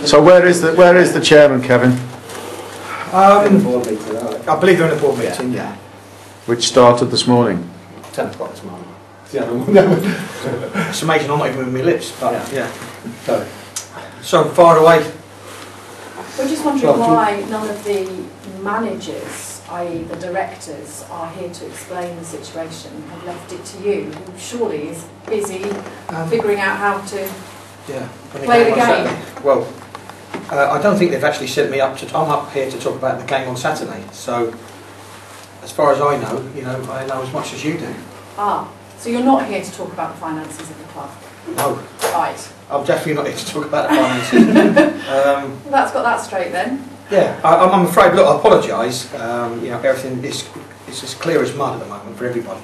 So where is the chairman, Kevin? I believe they're in a board meeting, yeah. Which started this morning. 10 o'clock this morning. It's amazing I'm not even moving my lips, but yeah. So far away. We're just wondering why none of the managers, i.e. the directors, are here to explain the situation, have left it to you, who surely is busy figuring out how to play the game. Well, I don't think they've actually sent me up to... I'm up here to talk about the game on Saturday, so as far as I know, I know as much as you do. Ah, so you're not here to talk about the finances of the club? No. Right. I'm definitely not here to talk about the finances. Well, that's got that straight then. Yeah, I'm afraid, look, I apologise, everything is as clear as mud at the moment for everybody.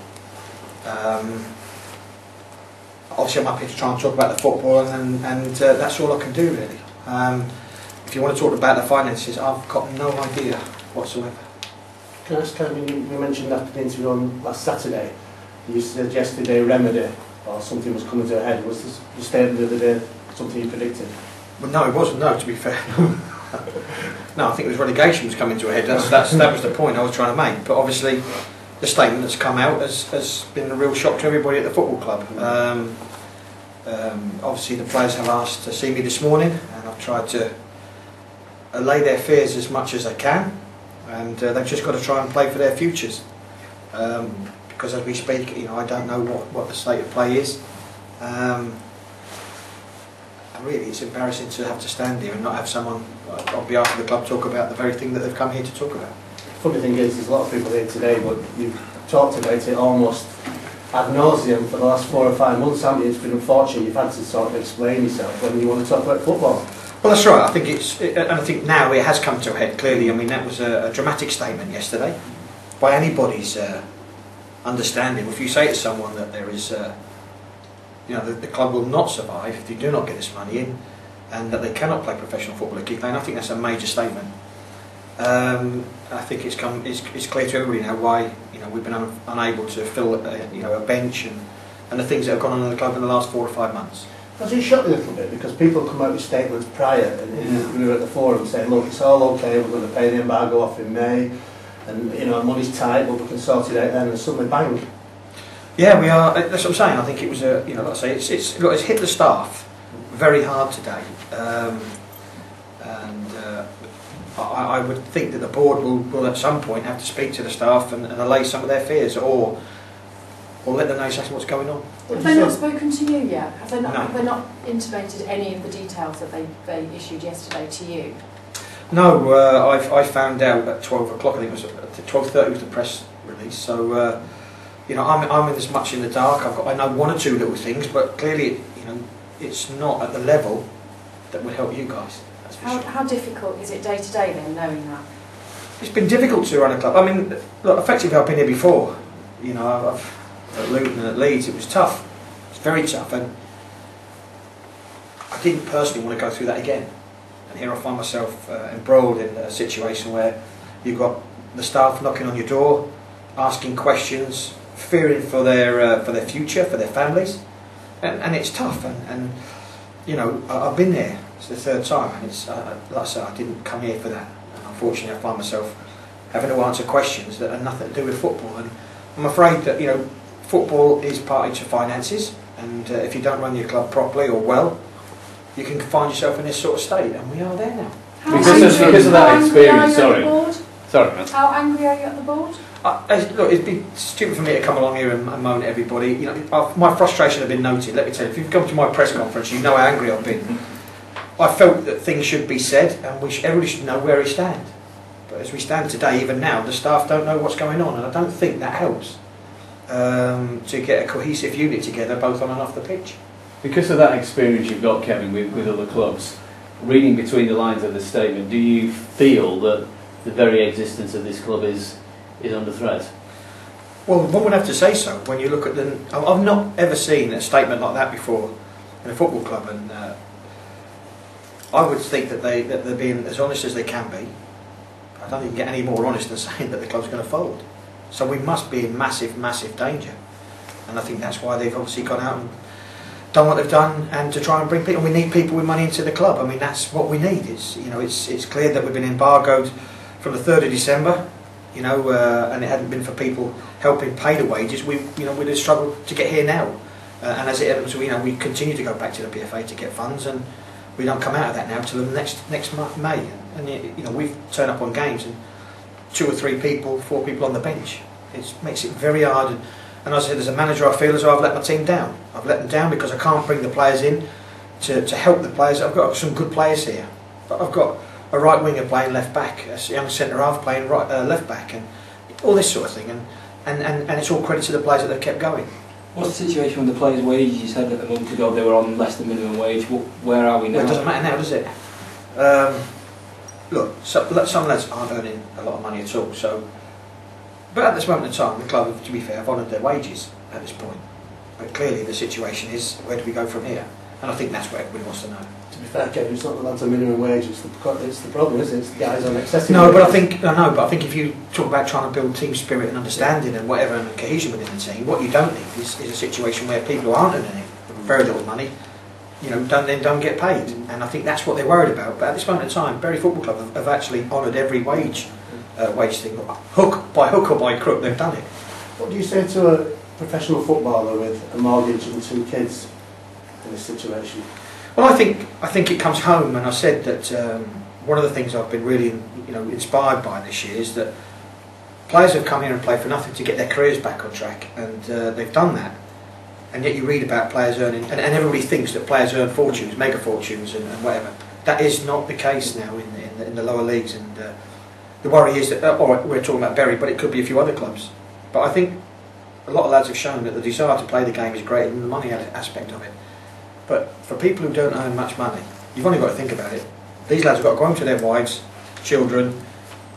Obviously I'm up here to try and talk about the football and that's all I can do really. If you want to talk about the finances, I've got no idea whatsoever. Can I ask, Kevin, you mentioned after the interview on last Saturday, you suggested a remedy or something was coming to a head. Was the statement the other day something you predicted? Well, no, it wasn't, no, to be fair. No, I think it was relegation was coming to a head. That was the point I was trying to make. But obviously, the statement that's come out has been a real shock to everybody at the football club. Obviously, the players have asked to see me this morning, and I've tried to allay their fears as much as I can. And they've just got to try and play for their futures. Because as we speak, I don't know what the state of play is. Really, it's embarrassing to have to stand here and not have someone on behalf of the club talk about the very thing that they've come here to talk about. The funny thing is, there's a lot of people here today, but you've talked about it almost ad nauseum for the last 4 or 5 months, haven't you? It's been unfortunate you've had to sort of explain yourself when you want to talk about football. Well, that's right. I think and I think now it has come to a head clearly. I mean, that was a dramatic statement yesterday, by anybody's understanding. If you say to someone that there is, the club will not survive if they do not get this money in, and that they cannot play professional football at Keith Lane, I think that's a major statement. I think it's clear to everybody now why we've been unable to fill a bench and the things that have gone on in the club in the last 4 or 5 months. Has it shocked you a little bit? Because people come out with statements prior, and we were at the forum saying, look, it's all okay, we're going to pay the embargo off in May, and money's tight, but we can sort it out then, and suddenly bang. Yeah, we are. That's what I'm saying. I think it was like I say, it's hit the staff very hard today, I would think that the board will at some point have to speak to the staff and allay some of their fears, or let them know exactly what's going on. Have they not spoken to you yet? Have they not, no. Have they not intimated any of the details that they issued yesterday to you? No, I found out at 12 o'clock. I think it was 12:30 was the press release. So I'm in as much in the dark. I know 1 or 2 little things, but clearly it's not at the level that would help you guys. That's for sure. How difficult is it day to day then, knowing that? It's been difficult to run a club. I mean, look, effectively I've been here before. At Luton and at Leeds, it was tough. It's very tough, and I didn't personally want to go through that again. And here I find myself embroiled in a situation where you've got the staff knocking on your door, asking questions, fearing for their future, for their families, and it's tough. And I've been there. It's the 3rd time, and it's like I said, I didn't come here for that. And unfortunately, I find myself having to answer questions that have nothing to do with football. And I'm afraid that football is party to finances, and if you don't run your club properly or well, you can find yourself in this sort of state, and we are there now. Because of that experience, sorry, man. How angry are you at the board? Look, it'd be stupid for me to come along here and moan at everybody. My frustration has been noted. Let me tell you, if you've come to my press conference, you know how angry I've been. I felt that things should be said, and everybody should know where he stands. But as we stand today, even now, the staff don't know what's going on, and I don't think that helps to get a cohesive unit together, both on and off the pitch. Because of that experience you've got, Kevin, with other clubs, reading between the lines of the statement, do you feel that the very existence of this club is under threat? Well, one would have to say so. When you look at I've not ever seen a statement like that before in a football club, and I would think that they're being as honest as they can be. I don't think you can get any more honest than saying that the club's going to fold. So we must be in massive, massive danger, and I think that's why they've obviously gone out and done what they've done, and to try and bring people. We need people with money into the club. I mean, that's what we need. It's clear that we've been embargoed from the 3rd of December, and it hadn't been for people helping pay the wages, we'd have struggled to get here now. And as it happens, we continue to go back to the PFA to get funds, and we don't come out of that now till the next May. And we've turned up on games and 2 or 3 people, 4 people on the bench. It makes it very hard. And as I said, as a manager, I feel as though I've let my team down. I've let them down because I can't bring the players in to help the players. I've got some good players here, but I've got a right winger playing left back, a young centre half playing left back, and all this sort of thing. And it's all credit to the players that they've kept going. What's the situation with the players' wages? You said that a month ago they were on less than minimum wage. Where are we now? Well, it doesn't matter now, does it? Look, some lads aren't earning a lot of money at all. But at this moment in time, the club, to be fair, have honoured their wages at this point. But clearly the situation is, where do we go from here? And I think that's what everybody wants to know. To be fair, Kevin, it's not the lads on minimum wage, it's the problem, isn't it? It's the guys on excessive No, wages. but I think if you talk about trying to build team spirit and understanding and whatever and cohesion within the team, what you don't need is a situation where people who aren't earning very little money, don't get paid. And I think that's what they're worried about. But at this moment in time, Bury Football Club have actually honoured every wage thing. By hook or by crook, they've done it. What do you say to a professional footballer with a mortgage and 2 kids in this situation? Well, I think it comes home, and I said that one of the things I've been really inspired by this year is that players have come here and played for nothing to get their careers back on track, and they've done that. And yet you read about players earning, and everybody thinks that players earn fortunes, mega fortunes, and whatever. That is not the case now in the lower leagues, and the worry is that, we're talking about Bury, but it could be a few other clubs. But I think a lot of lads have shown that the desire to play the game is greater than the money aspect of it. But for people who don't earn much money, you've only got to think about it. These lads have got to go home to their wives, children,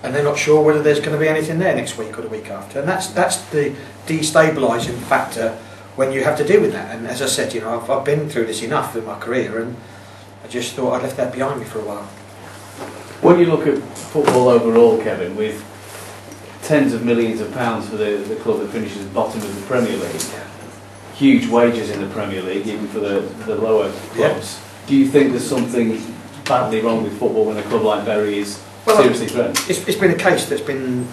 and they're not sure whether there's going to be anything there next week or the week after. And that's the destabilising factor when you have to deal with that. And as I said, I've been through this enough in my career, and I just thought I'd left that behind me for a while. When you look at football overall, Kevin, with tens of millions of pounds for the club that finishes bottom of the Premier League, huge wages in the Premier League, even for the lower clubs. Do you think there's something badly wrong with football when a club like Bury is seriously threatened? It's been a case that's been,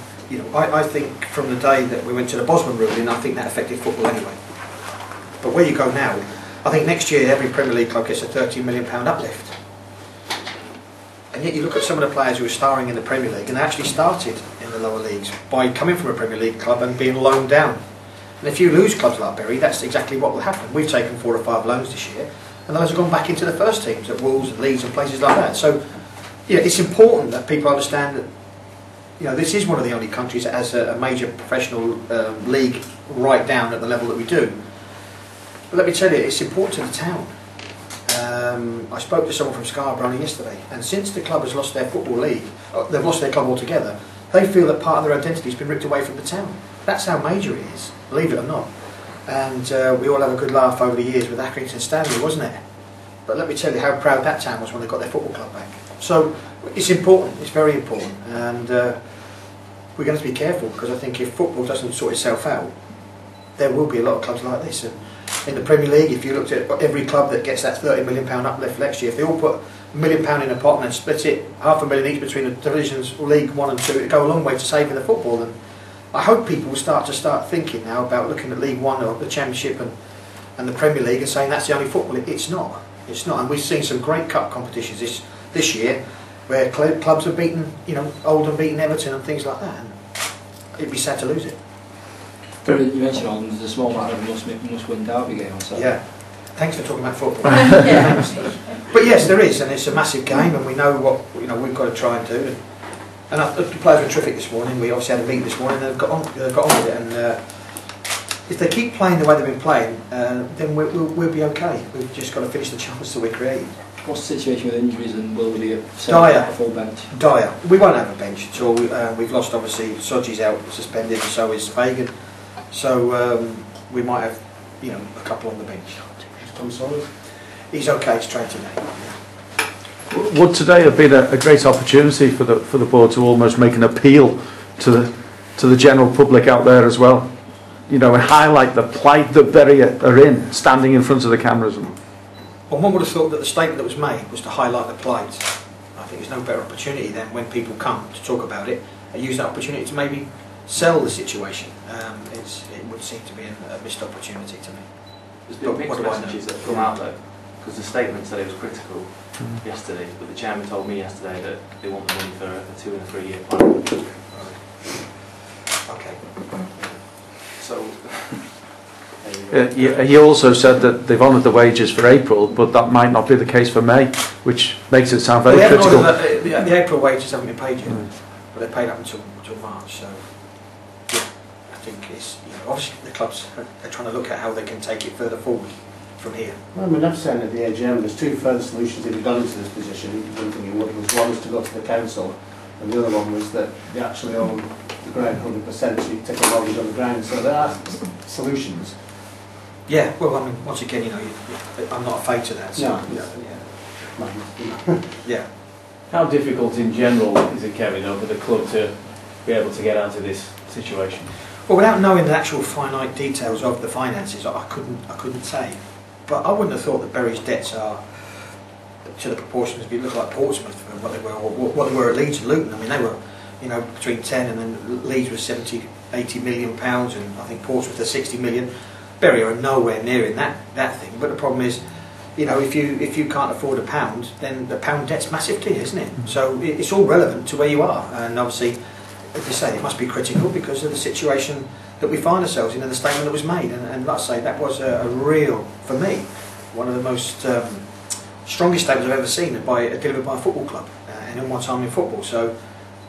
I think from the day that we went to the Bosman ruling, I think that affected football anyway. But where you go now, I think next year every Premier League club gets a £13 million uplift. And yet you look at some of the players who are starring in the Premier League, and they actually started in the lower leagues by coming from a Premier League club and being loaned down. And if you lose clubs like Bury, that's exactly what will happen. We've taken 4 or 5 loans this year, and those have gone back into the first teams at Wolves and Leeds and places like that. So, it's important that people understand that this is one of the only countries that has a major professional league right down at the level that we do. But let me tell you, it's important to the town. I spoke to someone from Scarborough only yesterday, and since the club has lost their football league, they've lost their club altogether, they feel that part of their identity has been ripped away from the town. That's how major it is, believe it or not. And we all have a good laugh over the years with Accrington Stanley, wasn't it? But let me tell you how proud that town was when they got their football club back. So it's important, it's very important, and we're going to be careful, because I think if football doesn't sort itself out, there will be a lot of clubs like this. And in the Premier League, if you looked at every club that gets that £30 million uplift next year, if they all put £1 million in a pot and then split it £500,000 each between the divisions, League 1 and 2, it'd go a long way to saving the football. And I hope people will start thinking now about looking at League 1 or the Championship and the Premier League and saying that's the only football. It's not. It's not. And we've seen some great cup competitions this year where clubs have beaten, Oldham beaten Everton and things like that. And it'd be sad to lose it. You mentioned Oldham, there's a small matter of must-win derby game on Saturday. Yeah. Thanks for talking about football. Yeah. But yes, there is, and it's a massive game, and we know what we've got to try and do. And the players were terrific this morning. We obviously had a meeting this morning, and they've got on with it. And if they keep playing the way they've been playing, then we'll be okay. We've just got to finish the chances that we're creating. What's the situation with injuries, and will we be a full bench? Dire. We won't have a bench at all. We've lost, obviously, Sodji's out suspended, and so is Fagan. So we might have, a couple on the bench. Tom Solid? He's okay to train today. Would today have been a great opportunity for the board to almost make an appeal to the general public out there as well? you know, and highlight the plight that Bury are in, standing in front of the cameras. Well, one would have thought that the statement that was made was to highlight the plight. I think there's no better opportunity than when people come to talk about it and use that opportunity to maybe sell the situation. It would seem to be a missed opportunity to me. There's been mixed messages that have come out though, because the statement said it was critical yesterday, but the chairman told me yesterday that they want the money for a 2 and a 3 year plan. Okay. So, He also said that they've honoured the wages for April, but that might not be the case for May, which makes it sound very critical. The April wages haven't been paid yet, but they're paid up until March. So yeah, I think it's, you know, obviously the clubs are trying to look at how they can take it further forward from here. Well, I mean, I've said at the AGM there's 2 further solutions if you've gone into this position. One thing you would was one was to go to the council, and the other one was that they actually own the ground 100%, so you take a mortgage on the ground. So there are solutions. Yeah, well, I mean, once again, you know, I'm not afraid to that. So, No. yeah. How difficult in general is it, Kevin, for the club to be able to get out of this situation? Well, without knowing the actual finite details of the finances, I couldn't say. But I wouldn't have thought that Bury's debts are to the proportions if you look like Portsmouth and what they were at Leeds and Luton. I mean, they were, you know, between 10 and then Leeds was 70, 80 million pounds, and I think Portsmouth are 60 million. Bury are nowhere near in that thing. But the problem is, you know, if you can't afford a pound, then the pound debt's massive to you, isn't it? So it's all relevant to where you are, and obviously, as I say, it must be critical because of the situation that we find ourselves in and the statement that was made. And like I say, that was a real, for me, one of the most strongest statements I've ever seen delivered by a football club and in my time in football. So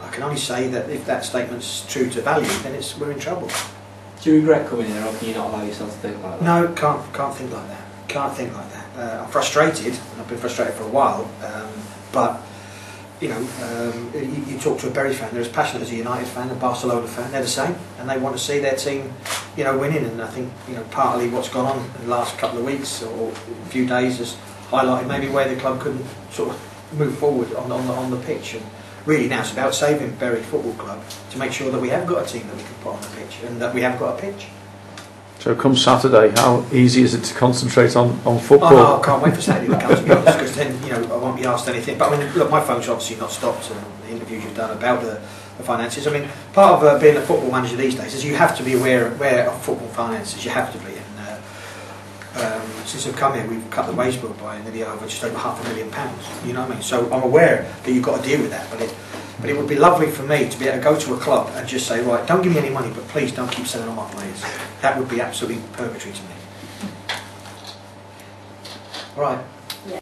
I can only say that if that statement's true to value, then we're in trouble. Do you regret coming here, or can you not allow yourself to think like that? No, can't think like that. Can't think like that. I'm frustrated, and I've been frustrated for a while. But you know, you talk to a Bury fan; they're as passionate as a United fan, a Barcelona fan. They're the same, and they want to see their team, you know, winning. And I think, you know, partly what's gone on in the last couple of weeks or a few days has highlighted maybe where the club couldn't sort of move forward on the pitch. And really now it's about saving Bury Football Club to make sure that we have got a team that we can put on the pitch and that we have got a pitch. So come Saturday, how easy is it to concentrate on football? Oh, no, I can't wait for Saturday to come, to be honest, because then, you know, I won't be asked anything. But I mean, look, my phone's obviously not stopped, and the interviews you've done about the finances. I mean, part of being a football manager these days is you have to be aware of football finances. You have to be. And since I've come here, we've cut the wage bill by nearly just over £500,000. You know what I mean? So I'm aware that you've got to deal with that. But it would be lovely for me to be able to go to a club and just say, right, don't give me any money, but please don't keep selling on my players. That would be absolutely purgatory to me. All right. Yeah.